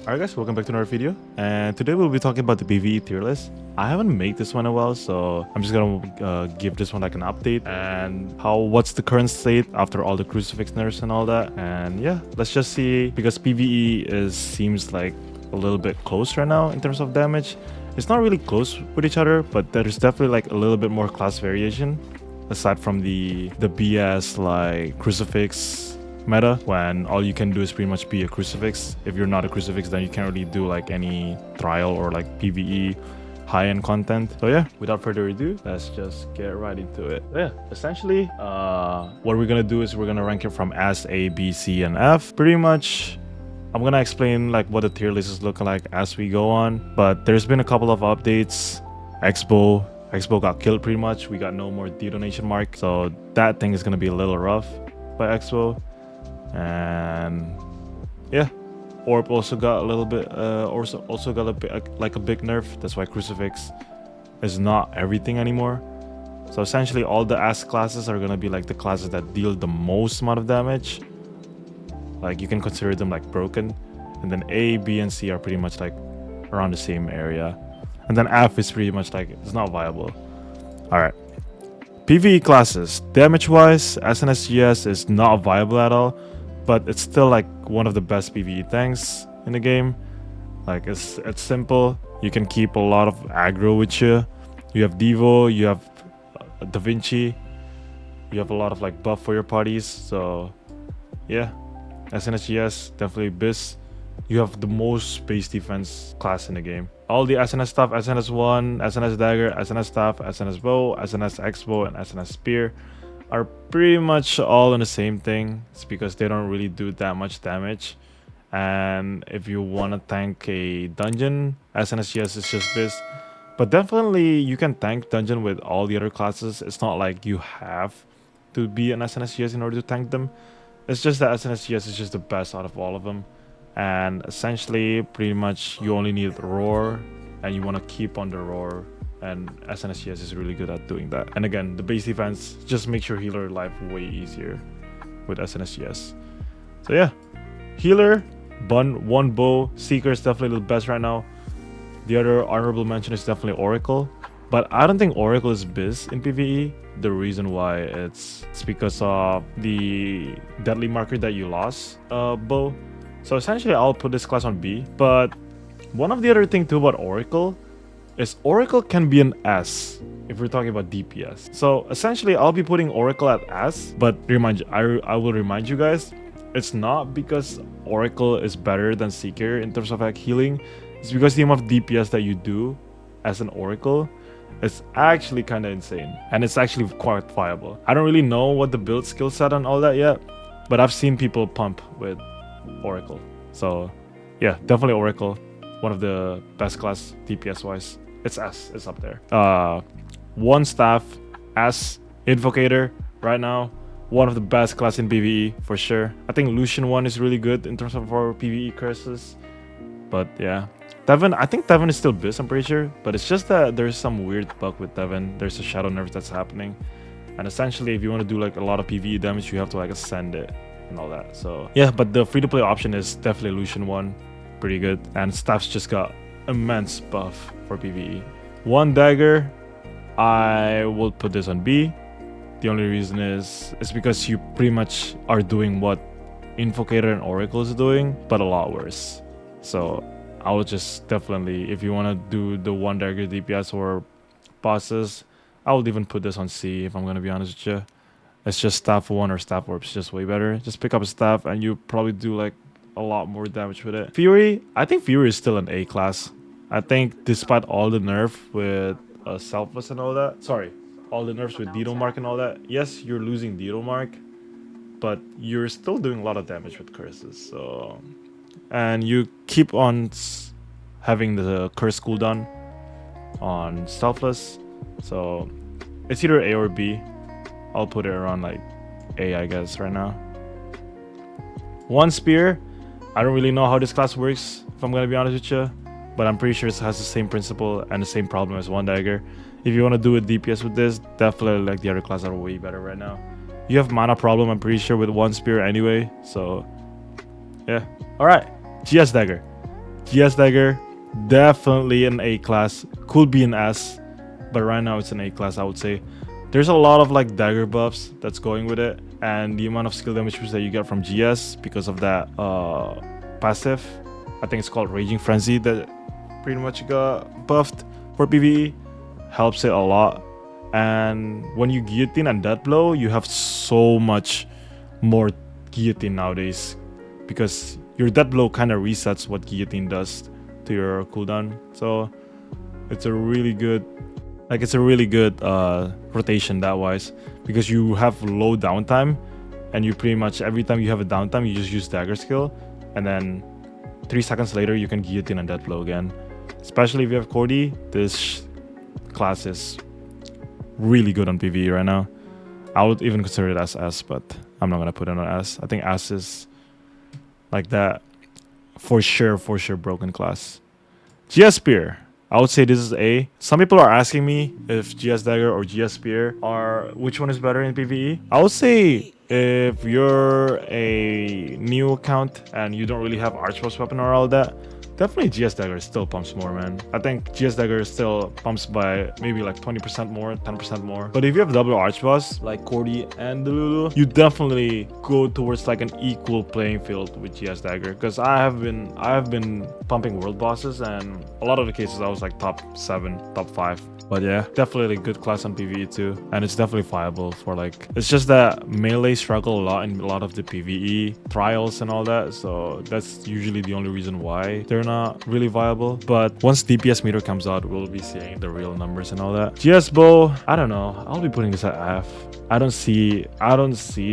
Alright guys, welcome back to another video, and today we'll be talking about the PVE tier list. I haven't made this one in a while, so I'm just gonna give this one like an update and what's the current state after all the crucifix nerfs and all that. And yeah, let's just see, because PVE seems like a little bit close right now in terms of damage. It's not really close with each other, but there's definitely like a little bit more class variation aside from the BS like crucifix meta, when all you can do is pretty much be a crucifix. If you're not a crucifix, then you can't really do like any trial or like PvE high-end content. So yeah, without further ado, let's just get right into it. So yeah, essentially what we're gonna do is we're gonna rank it from S, A, B, C, and F. Pretty much I'm gonna explain like what the tier list is looking like as we go on, but there's been a couple of updates. Expo got killed pretty much. We got no more detonation mark, so that thing is gonna be a little rough by Expo. And yeah, Orb also got a little bit also got a bit like a big nerf. That's why crucifix is not everything anymore. So essentially all the S classes are gonna be like the classes that deal the most amount of damage. Like you can consider them like broken. And then A, B, and C are pretty much like around the same area. And then F is pretty much like it's not viable. Alright. PvE classes. Damage wise, SNSGS is not viable at all, but it's still like one of the best PvE tanks in the game. Like it's simple. You can keep a lot of aggro with you. You have Devo, you have Da Vinci, you have a lot of like buff for your parties. So yeah, SNSGS definitely BIS. You have the most base defense class in the game. All the SNS stuff, SNS1, SNS Dagger, SNS Staff, SNS Bow, SNS X-Bow, and SNS Spear are pretty much all in the same thing. It's because they don't really do that much damage. And if you want to tank a dungeon, SNSGS is just BIS. But definitely you can tank dungeon with all the other classes. It's not like you have to be an SNSGS in order to tank them. It's just that SNSGS is just the best out of all of them. And essentially pretty much you only need roar, and you want to keep on the roar, and SNSGS is really good at doing that. And again, the base defense just makes your healer life way easier with SNSGS. So yeah, healer, one bow, seeker is definitely the best right now. The other honorable mention is definitely Oracle, but I don't think Oracle is BIS in PvE. The reason why it's because of the deadly marker that you lost bow. So essentially I'll put this class on B. But one of the other thing too about Oracle is Oracle can be an S if we're talking about DPS. So essentially I'll be putting Oracle at S, but I will remind you guys, it's not because Oracle is better than Seeker in terms of like healing. It's because the amount of DPS that you do as an Oracle is actually kind of insane, and it's actually quite viable. I don't really know what the build skill set and all that yet, but I've seen people pump with Oracle. So yeah, definitely Oracle, one of the best class DPS wise. It's S, it's up there. One staff, S, Invocator right now, one of the best class in PvE for sure. I think Lucian 1 is really good in terms of our PvE curses. But yeah, Devon, I think Devon is still BIS, I'm pretty sure, but it's just that there's some weird bug with Devon. There's a shadow nerf that's happening, and essentially if you want to do like a lot of PvE damage, you have to like ascend it and all that. So yeah, but the free-to-play option is definitely Lucian 1, pretty good, and staff's just got immense buff for PvE. One dagger, I will put this on B. The only reason is because you pretty much are doing what Invocator and Oracle is doing, but a lot worse. So I would just definitely, if you want to do the one dagger DPS or bosses, I would even put this on C if I'm gonna be honest with you. It's just staff 1 or staff orbs, just way better. Just pick up a staff and you probably do like a lot more damage with it. Fury, I think Fury is still an A class. I think despite all the nerf with Selfless and all that, sorry, all the nerfs with Dedo Mark and all that, yes, you're losing Dedo Mark, but you're still doing a lot of damage with curses. So, and you keep on having the curse cooldown on Selfless, so it's either A or B. I'll put it around like A, I guess, right now. One spear, I don't really know how this class works, if I'm gonna be honest with you, but I'm pretty sure it has the same principle and the same problem as one dagger. If you want to do a DPS with this, definitely like the other classes are way better right now. You have mana problem, I'm pretty sure, with one spear anyway, so yeah. All right, GS dagger. GS dagger, definitely an A class. Could be an S, but right now it's an A class, I would say. There's a lot of like dagger buffs that's going with it, and the amount of skill damage boost that you get from GS because of that passive, I think it's called Raging Frenzy, that pretty much got buffed for PvE, helps it a lot. And when you guillotine and death blow, you have so much more guillotine nowadays, because your death blow kind of resets what guillotine does to your cooldown. So it's a really good rotation that wise, because you have low downtime, and you pretty much every time you have a downtime you just use dagger skill, and then 3 seconds later you can guillotine and death blow again. Especially if you have Cordy, this class is really good on PvE right now. I would even consider it as S, but I'm not gonna put it on S. I think S is like that for sure broken class. GS Spear, I would say this is A. Some people are asking me if GS Dagger or GS Spear are, which one is better in PvE. I would say if you're a new account and you don't really have Archboss weapon or all that, definitely GS Dagger still pumps more, man. I think GS Dagger still pumps by maybe like 20% more, 10% more. But if you have double Archboss like Cordy and Delulu, you definitely go towards like an equal playing field with GS Dagger. Because I have been pumping world bosses, and a lot of the cases I was like top 7, top 5. But yeah, definitely a good class on PvE too, and it's definitely viable for like, it's just that melee struggle a lot in a lot of the PvE trials and all that, so that's usually the only reason why they're not really viable. But once DPS meter comes out, we'll be seeing the real numbers and all that. GS bow, I don't know, I'll be putting this at F. I don't see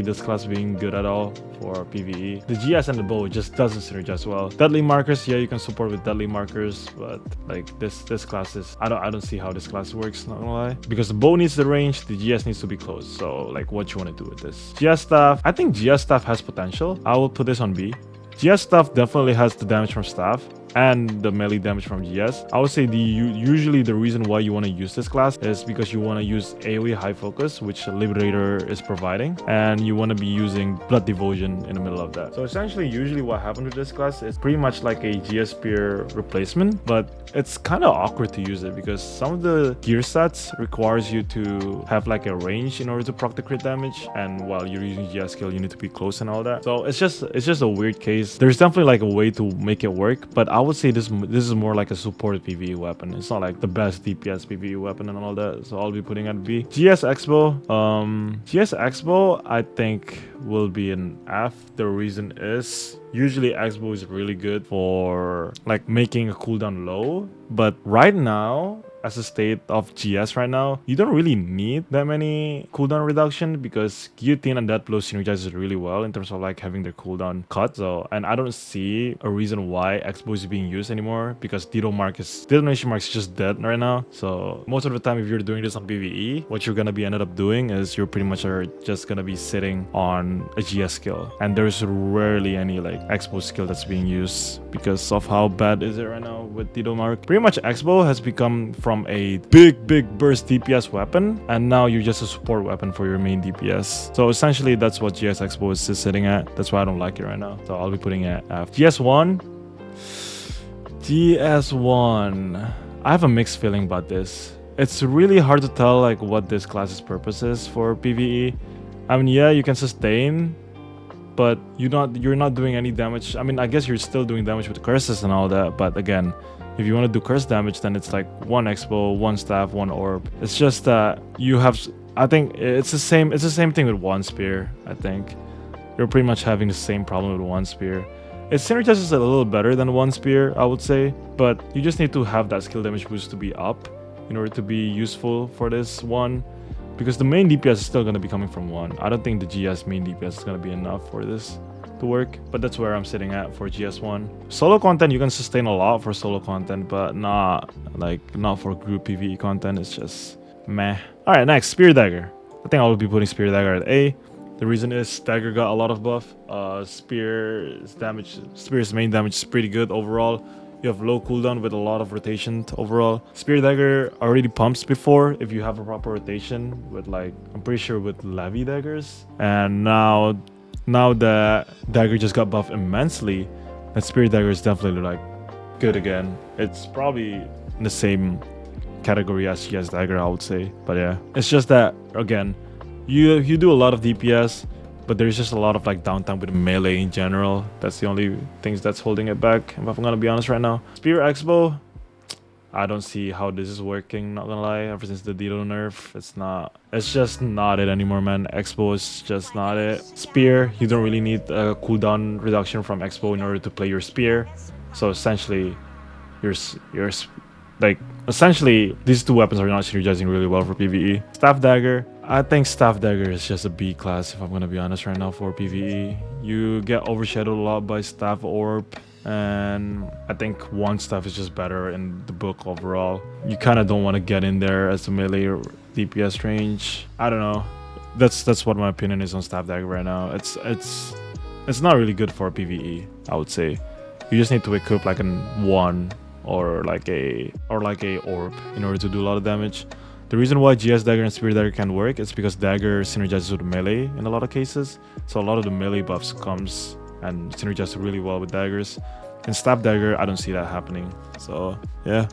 this class being good at all for PvE. The GS and the bow just doesn't synergize well. Deadly markers, yeah, you can support with deadly markers, but like this class is, I don't see how this class works, not gonna lie, because the bow needs the range, the GS needs to be close. So like, what you want to do with this? GS staff, I think GS staff has potential. I will put this on B. GS staff definitely has the damage from staff and the melee damage from GS. I would say usually the reason why you want to use this class is because you want to use AoE high focus, which Liberator is providing, and you want to be using Blood Devotion in the middle of that. So essentially, usually what happens with this class is pretty much like a GS Spear replacement, but it's kind of awkward to use it because some of the gear sets requires you to have like a range in order to proc the crit damage, and while you're using GS skill, you need to be close and all that. So it's just a weird case. There's definitely like a way to make it work, but I would say this is more like a supported PvE weapon. It's not like the best DPS PvE weapon and all that, so I'll be putting at B. GS Expo, GS Expo I think will be an F. The reason is usually Expo is really good for like making a cooldown low, but right now, as a state of GS right now, you don't really need that many cooldown reduction because Guillotine and Death Blow synergizes really well in terms of like having their cooldown cut. So, and I don't see a reason why Expo is being used anymore because Detonation Mark is just dead right now. So most of the time, if you're doing this on PvE, what you're gonna be ended up doing is you're pretty much are just gonna be sitting on a GS skill, and there's rarely any like Expo skill that's being used because of how bad is it right now with Dedo Mark. Pretty much Expo has become from a big burst DPS weapon, and now you're just a support weapon for your main DPS. So essentially that's what GS Expo is sitting at. That's why I don't like it right now, so I'll be putting it at F. GS1, I have a mixed feeling about this. It's really hard to tell like what this class's purpose is for PvE. I mean, yeah, you can sustain, but you're not doing any damage. I mean, I guess you're still doing damage with curses and all that, but again, if you want to do curse damage, then it's like 1 Expo, 1 staff, 1 orb. It's just that you have, I think it's the same thing with 1 spear. I think you're pretty much having the same problem with 1 spear. It synergizes a little better than 1 spear, I would say, but you just need to have that skill damage boost to be up in order to be useful for this one, because the main DPS is still going to be coming from 1. I don't think the GS main DPS is going to be enough for this to work, but that's where I'm sitting at for GS1. Solo content, you can sustain a lot for solo content, but not for group PvE content. It's just meh. All right, next, Spear Dagger. I think I will be putting Spear Dagger at A. The reason is Dagger got a lot of buff. Spear's main damage is pretty good overall. You have low cooldown with a lot of rotation overall. Spear Dagger already pumps before if you have a proper rotation with like, I'm pretty sure with Levy Daggers, and now the Dagger just got buffed immensely, that Spear Dagger is definitely like good again. It's probably in the same category as GS dagger, I would say. But yeah, it's just that again, you do a lot of DPS, but there's just a lot of like downtime with melee in general. That's the only things that's holding it back, if I'm gonna be honest right now. Spear Expo, I don't see how this is working, not gonna lie. Ever since the Dido nerf, it's just not it anymore, man. Expo is just not it. Spear, you don't really need a cooldown reduction from Expo in order to play your spear. So essentially, essentially these two weapons are not synergizing really well for PvE. Staff Dagger, I think Staff Dagger is just a B class, if I'm gonna be honest right now, for PvE. You get overshadowed a lot by Staff Orb, and I think one staff is just better in the book overall. You kind of don't want to get in there as a melee or DPS range. I don't know. That's what my opinion is on Staff Dagger right now. It's not really good for PvE, I would say. You just need to equip like an 1 or like a orb in order to do a lot of damage. The reason why GS Dagger and Spear Dagger can work is because Dagger synergizes with melee in a lot of cases. So a lot of the melee buffs comes and synergize really well with daggers. In Staff Dagger, I don't see that happening. So yeah.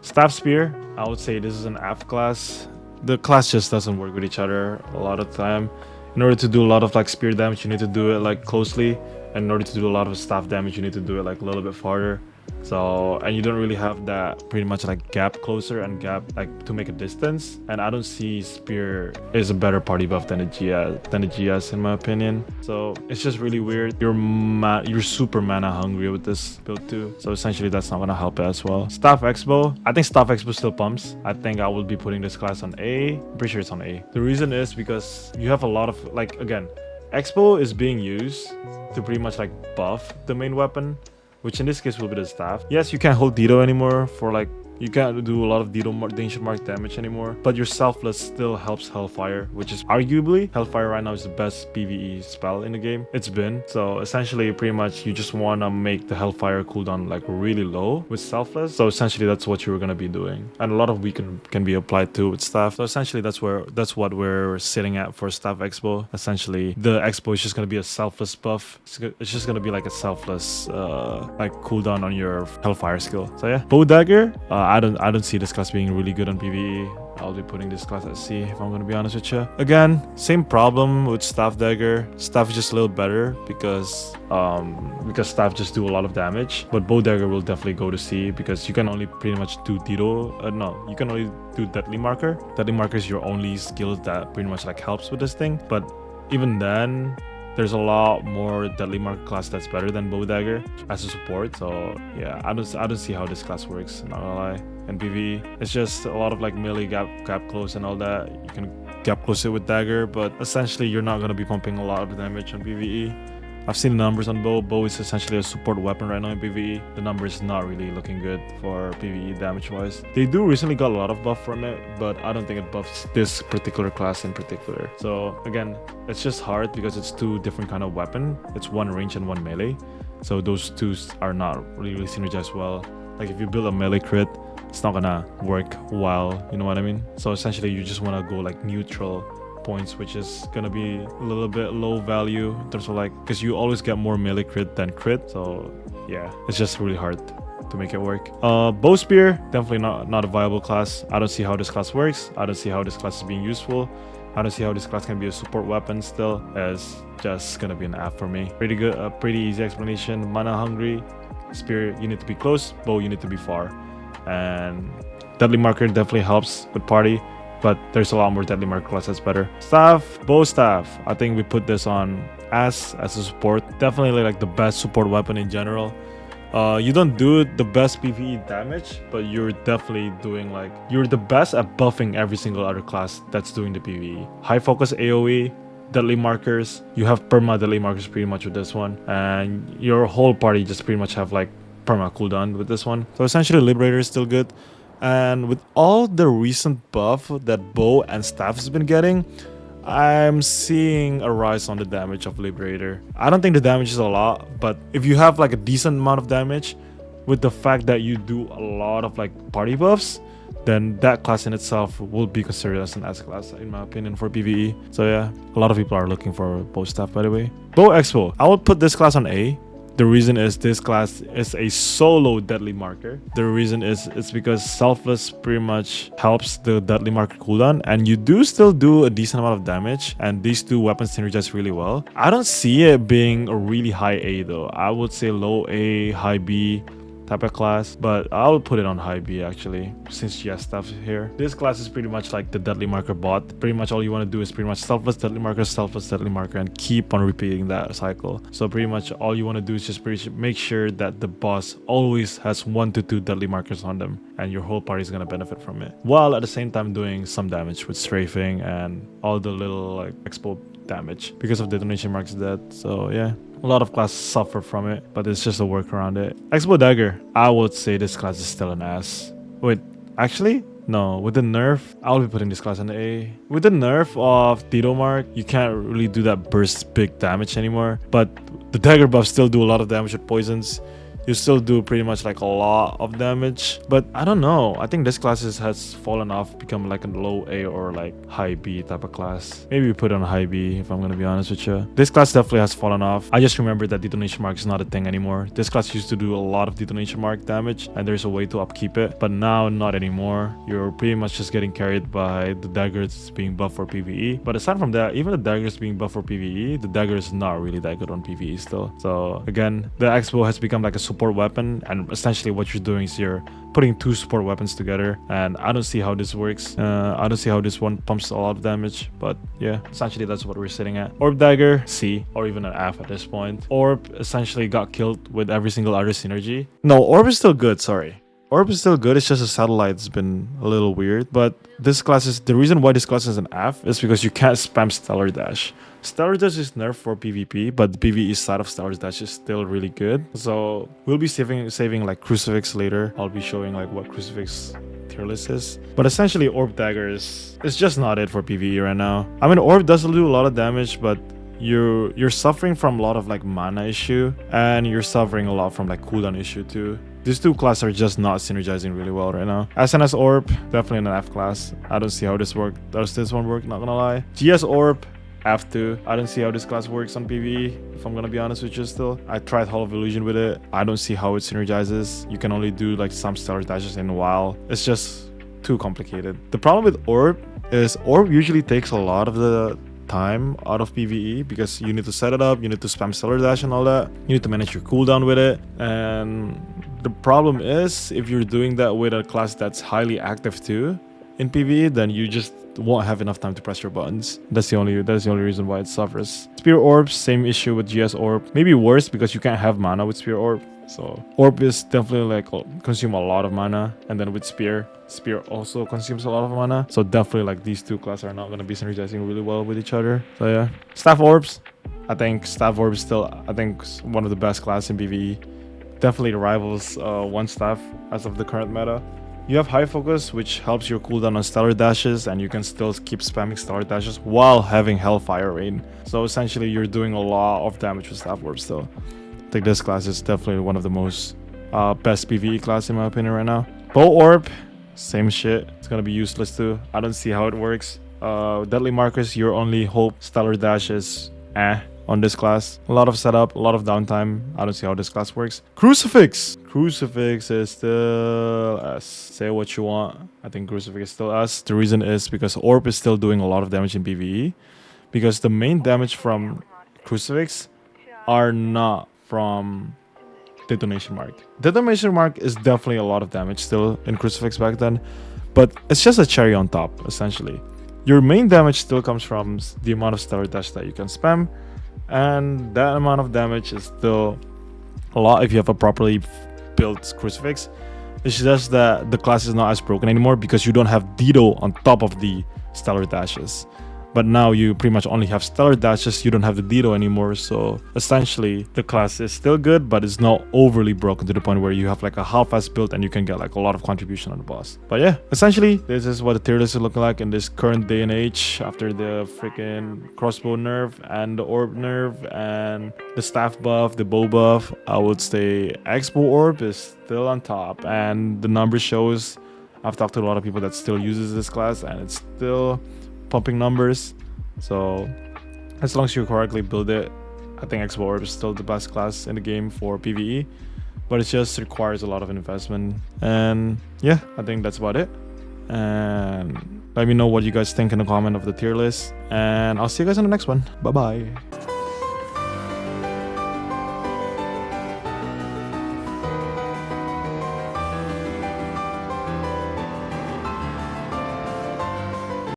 Staff Spear, I would say this is an F class. The class just doesn't work with each other a lot of the time. In order to do a lot of like spear damage, you need to do it like closely. And in order to do a lot of staff damage, you need to do it like a little bit farther. So, and you don't really have that pretty much like gap closer and gap like to make a distance. And I don't see Spear is a better party buff than the GS in my opinion. So it's just really weird. You're super mana hungry with this build too. So essentially that's not gonna help it as well. Staff Expo, I think Staff Expo still pumps. I think I will be putting this class on A. I'm pretty sure it's on A. The reason is because you have a lot of like, again, Expo is being used to pretty much like buff the main weapon, which in this case will be the staff. Yes, you can't hold Dido anymore for like, you can't do a lot of Dido Ancient Mark damage anymore, but your Selfless still helps Hellfire, which is arguably, Hellfire right now is the best PvE spell in the game. It's been. So essentially, pretty much, you just want to make the Hellfire cooldown like really low with Selfless. So essentially, that's what you're going to be doing. And a lot of weaken can be applied to with Staff. So essentially, that's what we're sitting at for Staff Expo. Essentially, the Expo is just going to be a Selfless buff. It's just going to be like a Selfless like cooldown on your Hellfire skill. So yeah, Bow Dagger, I don't see this class being really good on PvE. I'll be putting this class at C if I'm gonna be honest with you. Again, same problem with Staff Dagger. Staff is just a little better because Staff just do a lot of damage. But Bow Dagger will definitely go to C because you can only pretty much do Dido. No, you can only do Deadly Marker. Deadly Marker is your only skill that pretty much like helps with this thing. But even then, there's a lot more Deadly Marker class that's better than Bow Dagger as a support. So yeah, I don't see how this class works, not gonna lie. And PvE, it's just a lot of like melee gap close and all that. You can gap close it with Dagger, but essentially you're not gonna be pumping a lot of damage on PvE. I've seen the numbers on Bow. Bow is essentially a support weapon right now in PvE. The numbers is not really looking good for PvE damage wise. They do recently got a lot of buff from it, but I don't think it buffs this particular class in particular. So again, it's just hard because it's two different kind of weapon. It's one range and one melee. So those two are not really synergized well. Like if you build a melee crit, it's not gonna work well, you know what I mean? So essentially you just wanna go like neutral points, which is gonna be a little bit low value in terms of like, because you always get more melee crit than crit. So yeah, it's just really hard to make it work. Bow Spear, definitely not a viable class. I don't see how this class works. I don't see how this class is being useful. I don't see how this class can be a support weapon still. It's just gonna be an F for me. Pretty good, pretty easy explanation. Mana hungry. Spear, you need to be close. Bow, you need to be far. And Deadly Marker definitely helps with party, but there's a lot more Deadly Marker class that's better. Staff, Bow Staff, I think we put this on as a support. Definitely like the best support weapon in general. You don't do the best PvE damage, but you're definitely doing like, you're the best at buffing every single other class that's doing the PvE. High focus AoE, Deadly Markers, you have perma Deadly Markers pretty much with this one, and your whole party just pretty much have like perma cooldown with this one. So essentially Liberator is still good. And with all the recent buff that Bow and Staff has been getting, I'm seeing a rise on the damage of Liberator. I don't think the damage is a lot, but if you have like a decent amount of damage with the fact that you do a lot of like party buffs, then that class in itself will be considered as an S class in my opinion for PvE. So yeah, a lot of people are looking for Bow Staff by the way. Bow Expo, I would put this class on A. The reason is this class is a solo deadly marker. The reason is it's because selfless pretty much helps the deadly marker cooldown, and you do still do a decent amount of damage, and these two weapons synergize really well. I don't see it being a really high A though. I would say low A, high B type of class, but I'll put it on high B actually, since she has stuff here. This class is pretty much like the deadly marker bot. Pretty much all you want to do is pretty much selfless deadly marker, and keep on repeating that cycle. So pretty much all you want to do is just make sure that the boss always has 1 to 2 deadly markers on them, and your whole party is going to benefit from it, while at the same time doing some damage with strafing and all the little like expo damage because of detonation marks dead. So yeah, a lot of classes suffer from it, but it's just a work around it. Expo dagger, I would say this class is still an ass. Wait, actually no, with the nerf I'll be putting this class on the A. With the nerf of Tito mark, you can't really do that burst big damage anymore, but the dagger buffs still do a lot of damage with poisons. You still do pretty much like a lot of damage, but I don't know. I think this class has fallen off, become like a low A or like high B type of class. Maybe we put it on high B if I'm gonna be honest with you. This class definitely has fallen off. I just remember that detonation mark is not a thing anymore. This class used to do a lot of detonation mark damage, and there's a way to upkeep it, but now not anymore. You're pretty much just getting carried by the daggers being buffed for PVE. But aside from that, even the daggers being buffed for PVE, the dagger is not really that good on PVE still. So again, the Expo has become like a support weapon, and essentially what you're doing is you're putting 2 support weapons together, and I don't see how this works. I don't see how this one pumps a lot of damage, but yeah, essentially that's what we're sitting at. Orb dagger, C, or even an F at this point. Orb essentially got killed with every single other synergy. No, Orb is still good, sorry. Orb is still good, it's just a satellite's been a little weird, but this class is, the reason why this class is an F is because you can't spam Stellar Dash. Stellar Dash is nerfed for PvP, but the PvE side of Stellar Dash is still really good. So we'll be saving like Crucifix later. I'll be showing like what Crucifix tier list is. But essentially Orb Dagger is just not it for PvE right now. I mean, Orb does do a lot of damage, but you're suffering from a lot of like mana issue, and you're suffering a lot from like cooldown issue too. These two classes are just not synergizing really well right now. SNS Orb, definitely an F class. I don't see how this works. Does this one work? Not gonna lie. GS Orb, F2. I don't see how this class works on PvE, if I'm gonna be honest with you still. I tried Hall of Illusion with it. I don't see how it synergizes. You can only do like some stellar dashes in a while. It's just too complicated. The problem with Orb is Orb usually takes a lot of the time out of PvE because you need to set it up, you need to spam stellar dash and all that. You need to manage your cooldown with it. And the problem is if you're doing that with a class that's highly active too in PvE, then you just won't have enough time to press your buttons. That's the only reason why it suffers. Spear Orbs, same issue with GS Orb. Maybe worse because you can't have mana with Spear Orb. So Orb is definitely like consume a lot of mana, and then with Spear also consumes a lot of mana. So definitely like these two classes are not going to be synergizing really well with each other. So yeah, Staff Orbs. I think Staff Orb is still one of the best classes in PvE. Definitely rivals one staff as of the current meta. You have high focus, which helps your cooldown on stellar dashes, and you can still keep spamming stellar dashes while having Hellfire Rain. So essentially, you're doing a lot of damage with Staff Orb still. I think this class is definitely one of the most best PvE class in my opinion right now. Bow Orb, same shit. It's gonna be useless too. I don't see how it works. Deadly Markers, your only hope. Stellar dashes, on this class. A lot of setup, a lot of downtime. I don't see how this class works. Crucifix is still S. Say what you want. I think Crucifix is still S. The reason is because Orb is still doing a lot of damage in PvE. Because the main damage from Crucifix are not from Detonation Mark. Detonation Mark is definitely a lot of damage still in Crucifix back then. But it's just a cherry on top, essentially. Your main damage still comes from the amount of Stellar Dash that you can spam. And that amount of damage is still a lot if you have a properly built Crucifix. It's just that the class is not as broken anymore because you don't have Dido on top of the Stellar Dashes. But now you pretty much only have Stellar Dashes, you don't have the Dido anymore. So essentially the class is still good, but it's not overly broken to the point where you have like a half-ass build and you can get like a lot of contribution on the boss. But yeah, essentially this is what the tier list is looking like in this current day and age after the freaking Crossbow nerf and the Orb nerf and the staff buff, the bow buff. I would say Expo Orb is still on top, and the number shows. I've talked to a lot of people that still uses this class and it's still pumping numbers. So as long as you correctly build it, I think Explorer is still the best class in the game for PvE, but it just requires a lot of investment. And yeah, I think that's about it. And let me know what you guys think in the comment of the tier list, and I'll see you guys in the next one. Bye bye.